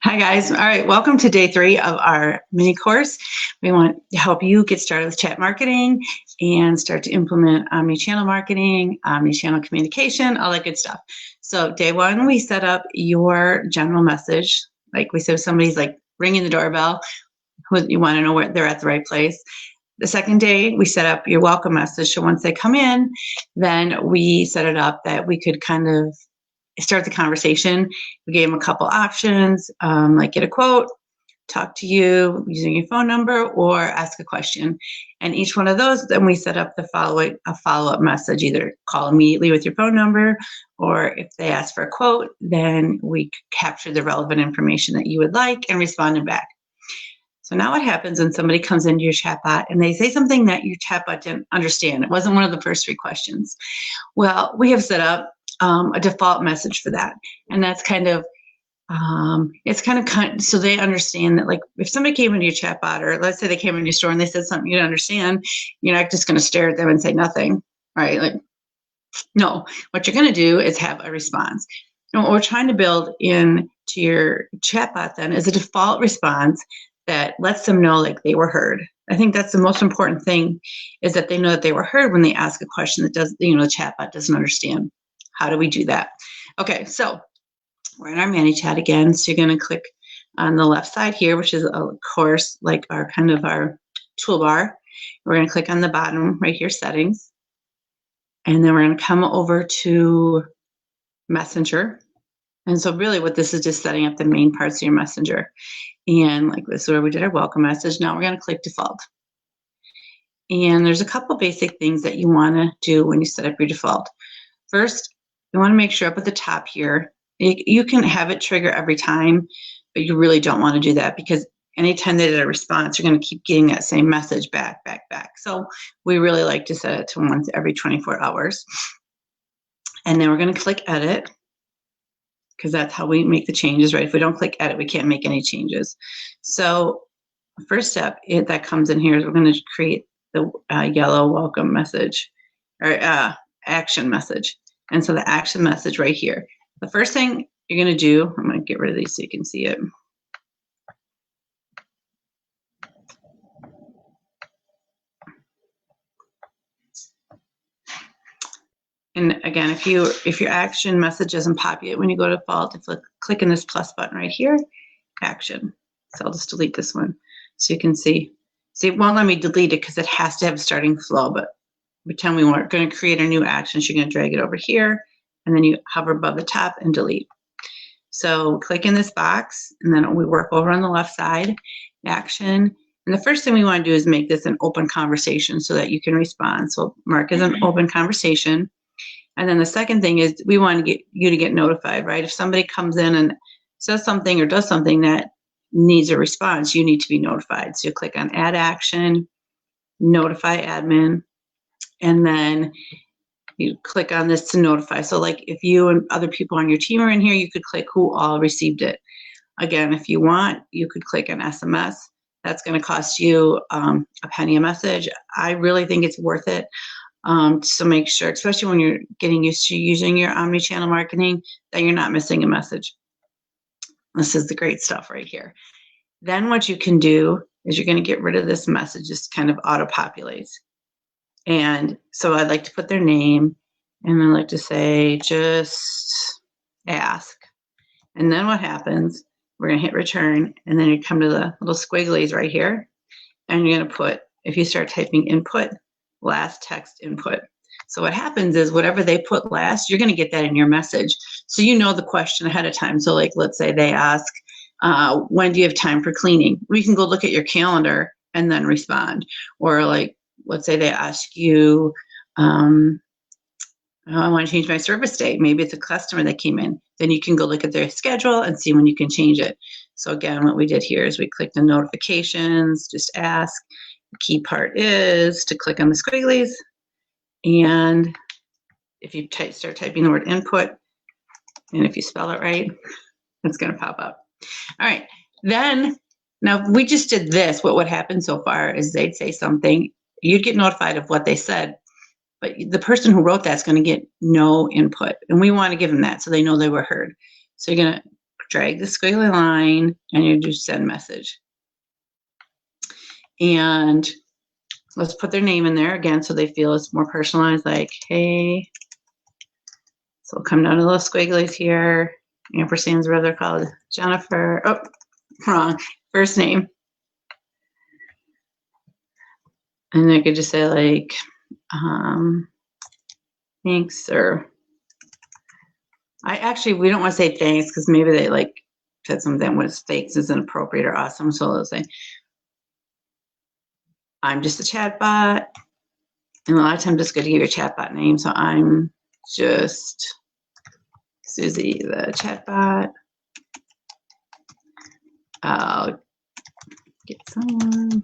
Hi guys. All right, welcome to day 3 of our mini course. We want to help you get started with chat marketing and start to implement omni-channel marketing, omni-channel communication, all that good stuff. So day 1, we set up your general message. Like we said, if somebody's like ringing the doorbell, you want to know where they're at the right place. The second day, we set up your welcome message. So once they come in, then we set it up that we could kind of start the conversation. We gave them a couple options, like get a quote, talk to you using your phone number, or ask a question. And each one of those, then we set up a follow-up message, either call immediately with your phone number, or if they ask for a quote, then we capture the relevant information that you would like and respond back. So now what happens when somebody comes into your chatbot and they say something that your chatbot didn't understand? It wasn't one of the first 3 questions. Well, we have set up a default message for that. And that's kind of, so they understand that, like, if somebody came into your chatbot, or let's say they came into your store and they said something you don't understand, you're not just going to stare at them and say nothing, right? Like, no, what you're going to do is have a response. And what we're trying to build into your chatbot then is a default response that lets them know like they were heard. I think that's the most important thing, is that they know that they were heard when they ask a question that the chatbot doesn't understand. How do we do that? Okay, so we're in our ManyChat again. So you're going to click on the left side here, which is of course like our toolbar. We're going to click on the bottom right here, settings. And then we're going to come over to Messenger. And so really what this is just setting up the main parts of your Messenger. And like this is where we did our welcome message. Now we're going to click default. And there's a couple basic things that you want to do when you set up your default. First, you want to make sure up at the top here, you can have it trigger every time, but you really don't want to do that, because anytime they did a response, you're going to keep getting that same message back. So we really like to set it to once every 24 hours. And then we're going to click edit, because that's how we make the changes, right? If we don't click edit, we can't make any changes. So the first step that comes in here is we're going to create the yellow welcome message, or action message. And so the action message right here, the first thing you're going to do, I'm going to get rid of these so you can see it. And again, if your action message doesn't populate when you go to default, if you click on this plus button right here, action. So I'll just delete this one so you can see. See, it won't let me delete it because it has to have a starting flow, but pretend we weren't going to create a new action. So you're going to drag it over here, and then you hover above the top and delete. So click in this box, and then we work over on the left side, action. And the first thing we want to do is make this an open conversation so that you can respond. So mark as an open conversation. And then the second thing is we want to get you to get notified, right? If somebody comes in and says something or does something that needs a response, you need to be notified. So you click on add action, notify admin, and then you click on this to notify. So like if you and other people on your team are in here, you could click who all received it. Again, if you want, you could click on SMS. That's going to cost you a penny a message. I really think it's worth it. So make sure, especially when you're getting used to using your omni-channel marketing, that you're not missing a message. This is the great stuff right here. Then what you can do is you're going to get rid of this message, just kind of auto-populates. And so I'd like to put their name, and I like to say, just ask. And then what happens, we're going to hit return, and then you come to the little squigglies right here, and you're going to put, if you start typing input, last text input. So what happens is whatever they put last, you're going to get that in your message. So you know the question ahead of time. So like, let's say they ask, when do you have time for cleaning? We can go look at your calendar and then respond. Or like, let's say they ask you, I want to change my service date. Maybe it's a customer that came in. Then you can go look at their schedule and see when you can change it. So again, what we did here is we clicked on notifications, just ask. The key part is to click on the squigglies. And if you start typing the word input, and if you spell it right, it's going to pop up. All right. Then, now if we just did this, what would happen so far is they'd say something, you'd get notified of what they said, but the person who wrote that's going to get no input. And we want to give them that so they know they were heard. So you're going to drag the squiggly line, and you do send message. And let's put their name in there again so they feel it's more personalized, like, hey. So we'll come down to the little squigglies here. Ampersand's where they're called Jennifer. Oh, wrong. First name. And I could just say like, thanks, or we don't want to say thanks because maybe they like said something was thanks is inappropriate or awesome. So let's say, I'm just a chatbot. And a lot of times it's good to give your chatbot name. So I'm just Susie, the chatbot. I'll get someone.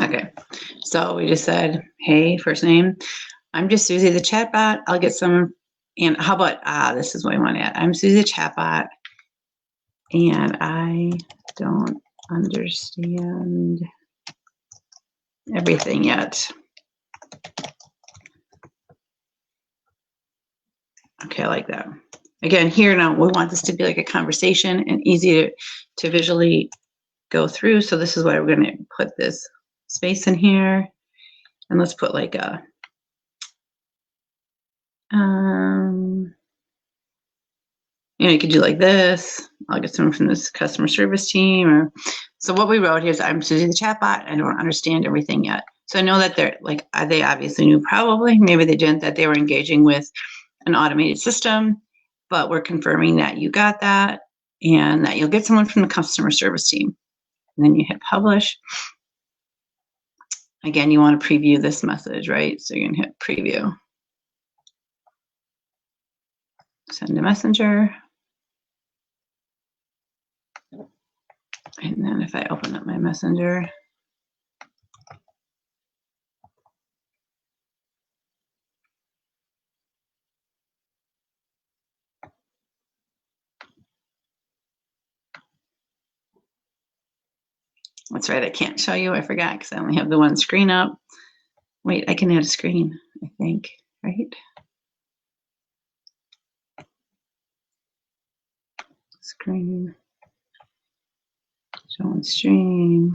Okay, so we just said, hey, first name. I'm just Susie, the chatbot. I'll get someone. And how about, this is what I want to add. I'm Susie, the chatbot, and I don't understand everything yet. Okay, I like that. Again, here now, we want this to be like a conversation and easy to visually go through. So this is why we're going to put this space in here. And let's put like a, you could do like this. I'll get someone from this customer service team. Or so what we wrote here is, I'm Susie, the chatbot. I don't understand everything yet. So I know that they're like, they obviously knew, probably, maybe they didn't, that they were engaging with an automated system, but we're confirming that you got that and that you'll get someone from the customer service team. And then you hit publish. Again, you want to preview this message, right? So you're going to hit preview. Send a messenger. And then if I open up my messenger, that's right, I can't show you, I forgot, because I only have the one screen up. Wait, I can add a screen, I think, right? Screen, show on stream.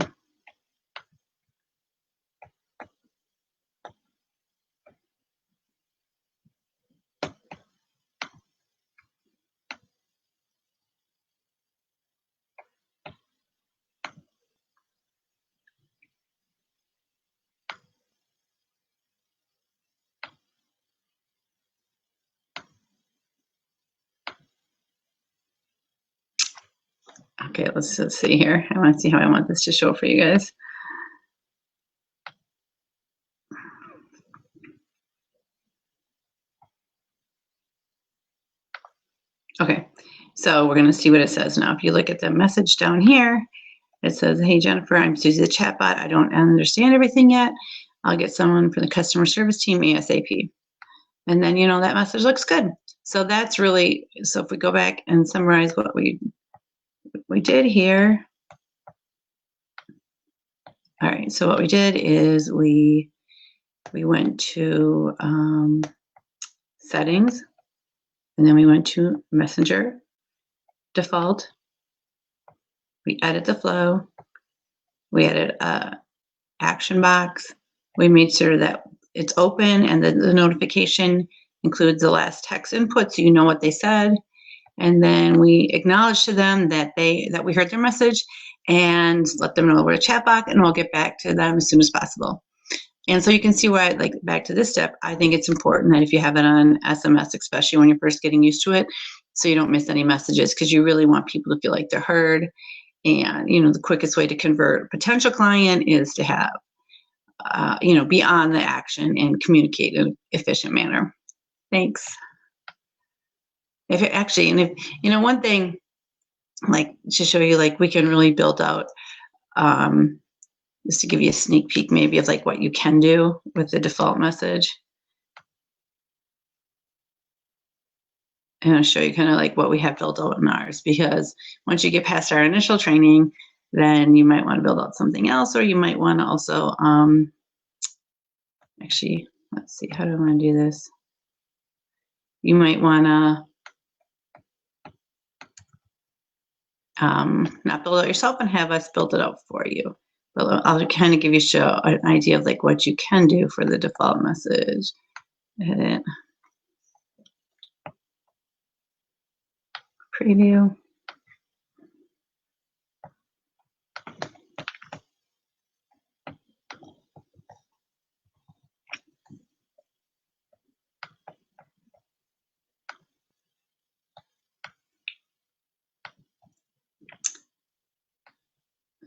Okay, let's see here. I want to see how I want this to show for you guys. Okay, so we're going to see what it says now. If you look at the message down here, it says, hey, Jennifer, I'm Susie, the chatbot. I don't understand everything yet. I'll get someone from the customer service team ASAP. And then, that message looks good. So that's really, so if we go back and summarize what we did here. All right, so what we did is we went to settings, and then we went to messenger default. We edit the flow. We added a action box. We made sure that it's open and that the notification includes the last text input, so you know what they said. And then we acknowledge to them that we heard their message and let them know we're a chatbot, and we'll get back to them as soon as possible. And so you can see why, like, back to this step, I think it's important that if you have it on SMS, especially when you're first getting used to it, so you don't miss any messages, because you really want people to feel like they're heard. And, the quickest way to convert a potential client is to have, be on the action and communicate in an efficient manner. Thanks. One thing, like, to show you, like, we can really build out, just to give you a sneak peek maybe of like what you can do with the default message. And I'll show you kind of like what we have built out in ours, because once you get past our initial training, then you might want to build out something else, or you might want to also, actually, let's see, how do I want to do this? You might want to not build it yourself and have us build it out for you. But I'll kind of give you an idea of like what you can do for the default message. Edit. Preview.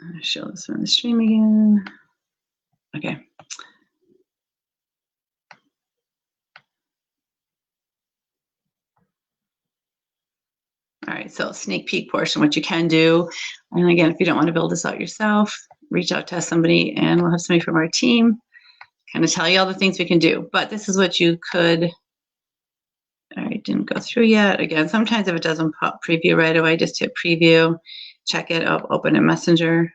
I'll show this on the stream again. Okay. All right, so sneak peek portion, what you can do. And again, if you don't want to build this out yourself, reach out to somebody and we'll have somebody from our team kind of tell you all the things we can do. But this is what you could, all right, didn't go through yet. Again, sometimes if it doesn't pop preview right away, just hit preview, check it up, open in Messenger.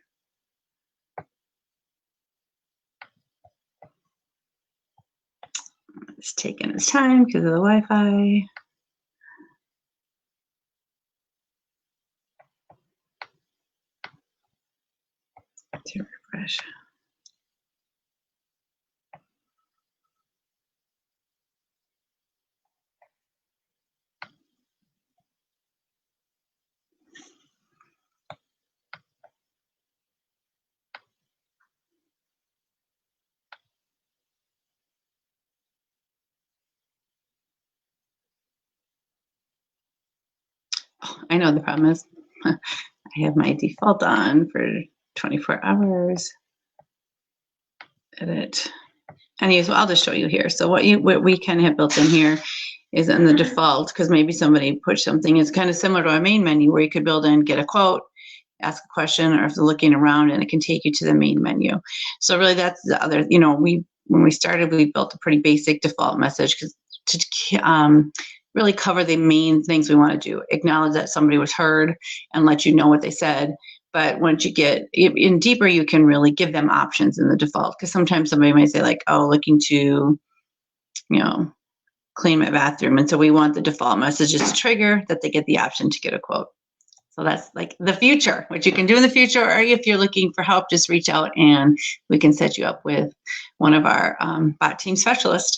It's taking its time because of the Wi-Fi. To refresh. Oh, I know the problem is I have my default on for 24 hours. Edit. Anyways, well, I'll just show you here. So what we can have built in here is in the default, because maybe somebody put something, it's kind of similar to our main menu where you could build in, get a quote, ask a question, or if they're looking around, and it can take you to the main menu. So really that's the other, you know, when we started, we built a pretty basic default message to really cover the main things we want to do. Acknowledge that somebody was heard and let you know what they said. But once you get in deeper, you can really give them options in the default, because sometimes somebody might say like, oh, looking to, you know, clean my bathroom. And so we want the default messages to trigger that they get the option to get a quote. So that's like the future, what you can do in the future, or if you're looking for help, just reach out and we can set you up with one of our bot team specialists.